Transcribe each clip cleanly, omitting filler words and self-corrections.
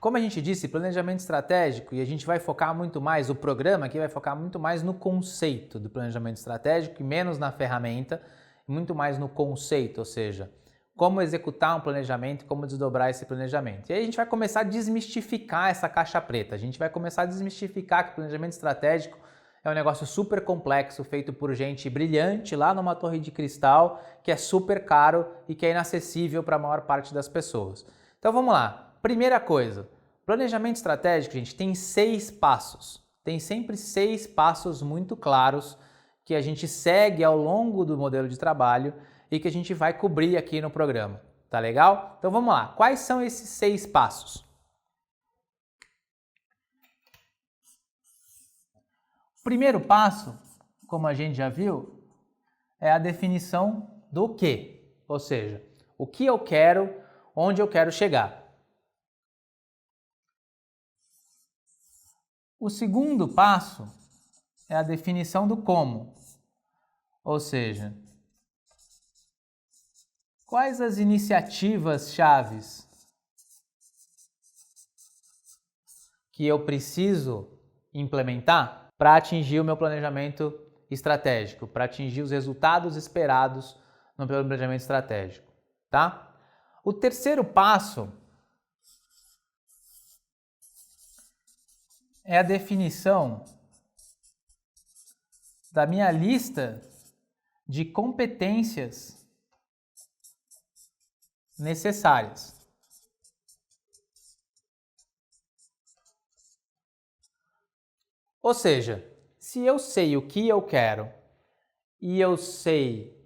Como a gente disse, planejamento estratégico, e a gente vai focar muito mais, o programa aqui vai focar muito mais no conceito do planejamento estratégico e menos na ferramenta, muito mais no conceito, ou seja, como executar um planejamento, como desdobrar esse planejamento. E aí a gente vai começar a desmistificar essa caixa preta, a gente vai começar a desmistificar que o planejamento estratégico é um negócio super complexo, feito por gente brilhante lá numa torre de cristal, que é super caro e que é inacessível para a maior parte das pessoas. Então vamos lá. Primeira coisa, planejamento estratégico, gente, tem 6 passos. Tem sempre 6 passos muito claros que a gente segue ao longo do modelo de trabalho e que a gente vai cobrir aqui no programa. Tá legal? Então vamos lá. Quais são esses 6 passos? O primeiro passo, como a gente já viu, é a definição do quê? Ou seja, o que eu quero, onde eu quero chegar. O segundo passo é a definição do como, ou seja, quais as iniciativas chaves que eu preciso implementar para atingir o meu planejamento estratégico, para atingir os resultados esperados no meu planejamento estratégico, tá? O terceiro passo é a definição da minha lista de competências necessárias. Ou seja, se eu sei o que eu quero e eu sei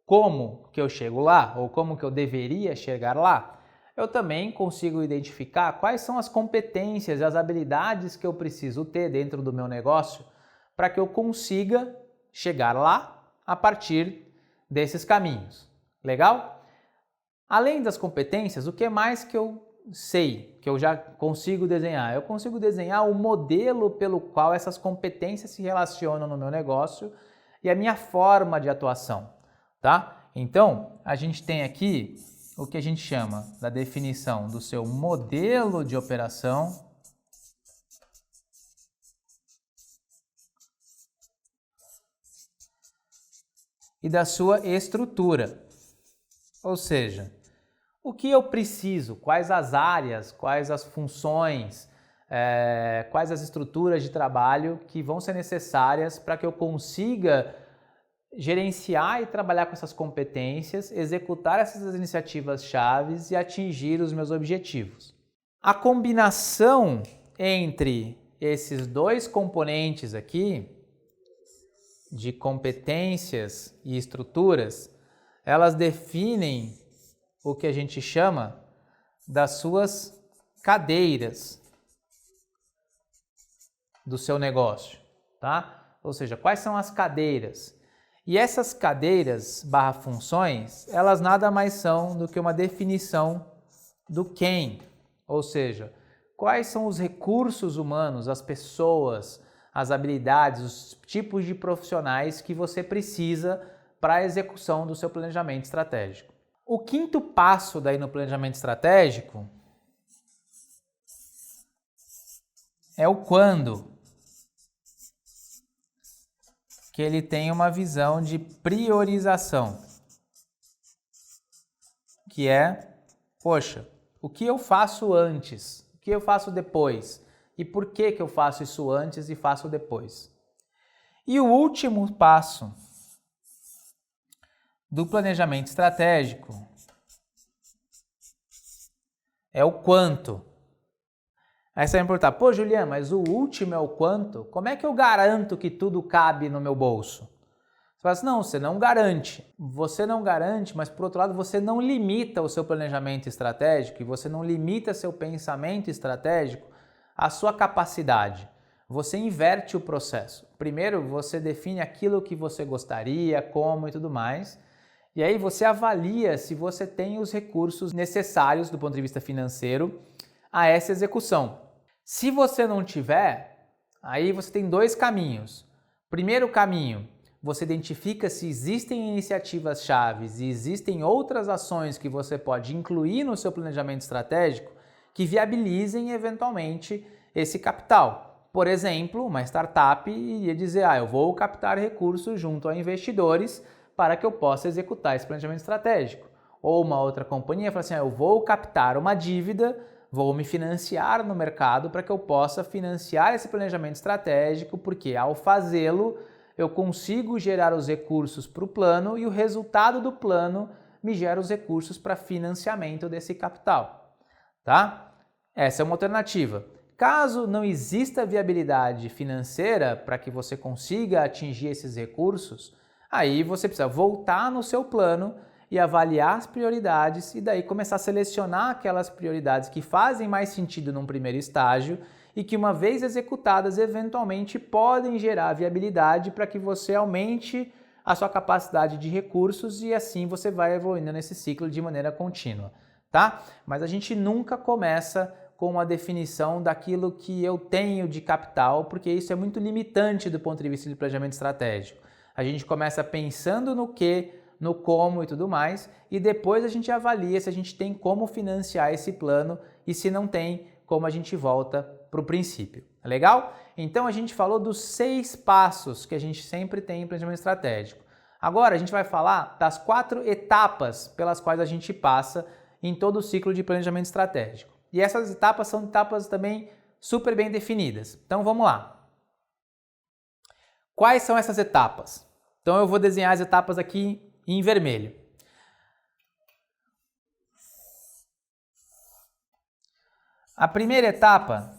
como que eu chego lá, ou como que eu deveria chegar lá, eu também consigo identificar quais são as competências e as habilidades que eu preciso ter dentro do meu negócio para que eu consiga chegar lá a partir desses caminhos. Legal? Além das competências, o que mais que eu sei, que eu já consigo desenhar? Eu consigo desenhar o modelo pelo qual essas competências se relacionam no meu negócio e a minha forma de atuação, tá? Então, a gente tem aqui o que a gente chama da definição do seu modelo de operação e da sua estrutura. Ou seja, o que eu preciso, quais as áreas, quais as funções, quais as estruturas de trabalho que vão ser necessárias para que eu consiga gerenciar e trabalhar com essas competências, executar essas iniciativas chaves e atingir os meus objetivos. A combinação entre esses dois componentes aqui, de competências e estruturas, elas definem o que a gente chama das suas cadeiras do seu negócio, tá? Ou seja, quais são as cadeiras? E essas cadeiras / funções, elas nada mais são do que uma definição do quem, ou seja, quais são os recursos humanos, as pessoas, as habilidades, os tipos de profissionais que você precisa para a execução do seu planejamento estratégico. O quinto passo daí no planejamento estratégico é o quando, que ele tem uma visão de priorização, que é, poxa, o que eu faço antes, o que eu faço depois e por que que eu faço isso antes e faço depois. E o último passo do planejamento estratégico é o quanto. Aí você vai me perguntar, pô Juliano, mas o último é o quanto? Como é que eu garanto que tudo cabe no meu bolso? Você fala assim, não, você não garante. Você não garante, mas por outro lado você não limita o seu planejamento estratégico e você não limita seu pensamento estratégico à sua capacidade. Você inverte o processo. Primeiro você define aquilo que você gostaria, como e tudo mais. E aí você avalia se você tem os recursos necessários do ponto de vista financeiro a essa execução. Se você não tiver, aí você tem dois caminhos. Primeiro caminho, você identifica se existem iniciativas chaves e existem outras ações que você pode incluir no seu planejamento estratégico que viabilizem eventualmente esse capital. Por exemplo, uma startup iria dizer, eu vou captar recursos junto a investidores para que eu possa executar esse planejamento estratégico. Ou uma outra companhia fala assim, eu vou captar uma dívida, vou me financiar no mercado para que eu possa financiar esse planejamento estratégico, porque ao fazê-lo eu consigo gerar os recursos para o plano e o resultado do plano me gera os recursos para financiamento desse capital, tá? Essa é uma alternativa. Caso não exista viabilidade financeira para que você consiga atingir esses recursos, aí você precisa voltar no seu plano e avaliar as prioridades e daí começar a selecionar aquelas prioridades que fazem mais sentido num primeiro estágio e que, uma vez executadas, eventualmente podem gerar viabilidade para que você aumente a sua capacidade de recursos e assim você vai evoluindo nesse ciclo de maneira contínua, tá? Mas a gente nunca começa com uma definição daquilo que eu tenho de capital, porque isso é muito limitante do ponto de vista de planejamento estratégico. A gente começa pensando no que, no como e tudo mais, e depois a gente avalia se a gente tem como financiar esse plano e se não tem, como a gente volta para o princípio. Legal? Então a gente falou dos 6 passos que a gente sempre tem em planejamento estratégico. Agora a gente vai falar das 4 etapas pelas quais a gente passa em todo o ciclo de planejamento estratégico. E essas etapas são etapas também super bem definidas. Então vamos lá. Quais são essas etapas? Então eu vou desenhar as etapas aqui em vermelho. A primeira etapa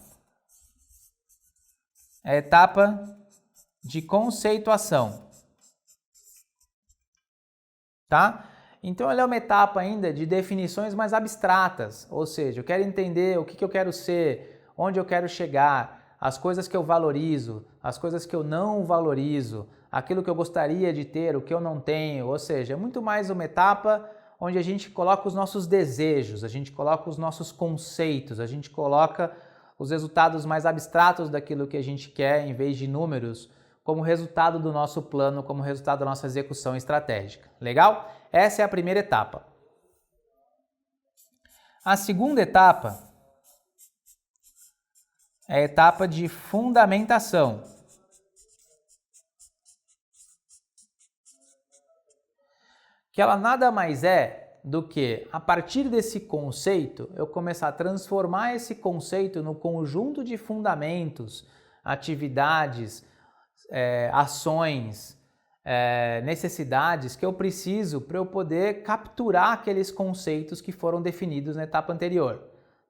é a etapa de conceituação, tá? Então ela é uma etapa ainda de definições mais abstratas, ou seja, eu quero entender o que eu quero ser, onde eu quero chegar, as coisas que eu valorizo, as coisas que eu não valorizo, aquilo que eu gostaria de ter, o que eu não tenho, ou seja, é muito mais uma etapa onde a gente coloca os nossos desejos, a gente coloca os nossos conceitos, a gente coloca os resultados mais abstratos daquilo que a gente quer, em vez de números, como resultado do nosso plano, como resultado da nossa execução estratégica. Legal? Essa é a primeira etapa. A segunda etapa é a etapa de fundamentação. Que ela nada mais é do que, a partir desse conceito, eu começar a transformar esse conceito no conjunto de fundamentos, atividades, ações, necessidades que eu preciso para eu poder capturar aqueles conceitos que foram definidos na etapa anterior,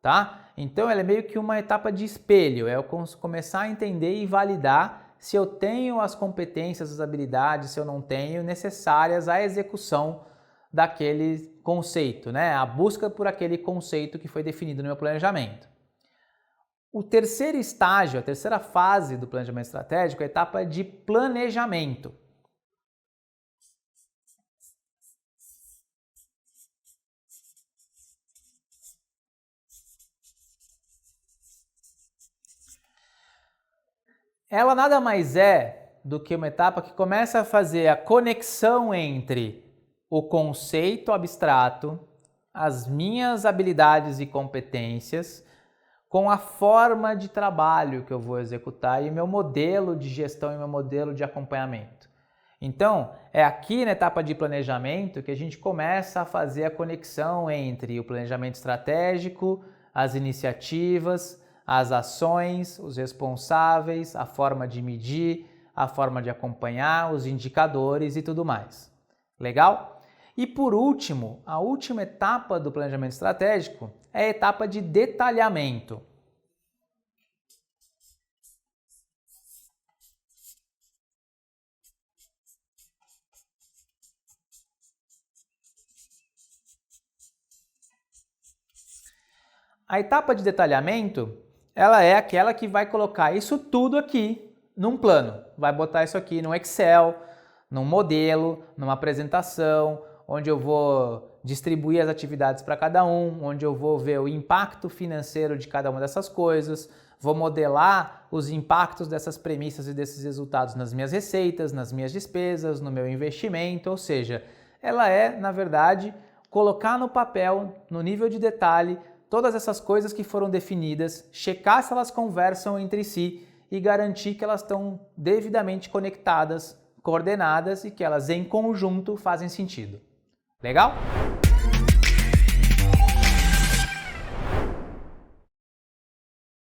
tá? Então ela é meio que uma etapa de espelho, é eu começar a entender e validar se eu tenho as competências, as habilidades, se eu não tenho, necessárias à execução daquele conceito, né? A busca por aquele conceito que foi definido no meu planejamento. O terceiro estágio, a terceira fase do planejamento estratégico é a etapa de planejamento. Ela nada mais é do que uma etapa que começa a fazer a conexão entre o conceito abstrato, as minhas habilidades e competências, com a forma de trabalho que eu vou executar e meu modelo de gestão e meu modelo de acompanhamento. Então, é aqui na etapa de planejamento que a gente começa a fazer a conexão entre o planejamento estratégico, as iniciativas, as ações, os responsáveis, a forma de medir, a forma de acompanhar, os indicadores e tudo mais. Legal? E por último, a última etapa do planejamento estratégico é a etapa de detalhamento. A etapa de detalhamento, ela é aquela que vai colocar isso tudo aqui num plano. Vai botar isso aqui no Excel, num modelo, numa apresentação, onde eu vou distribuir as atividades para cada um, onde eu vou ver o impacto financeiro de cada uma dessas coisas, vou modelar os impactos dessas premissas e desses resultados nas minhas receitas, nas minhas despesas, no meu investimento, ou seja, ela é, na verdade, colocar no papel, no nível de detalhe, todas essas coisas que foram definidas, checar se elas conversam entre si e garantir que elas estão devidamente conectadas, coordenadas e que elas em conjunto fazem sentido. Legal?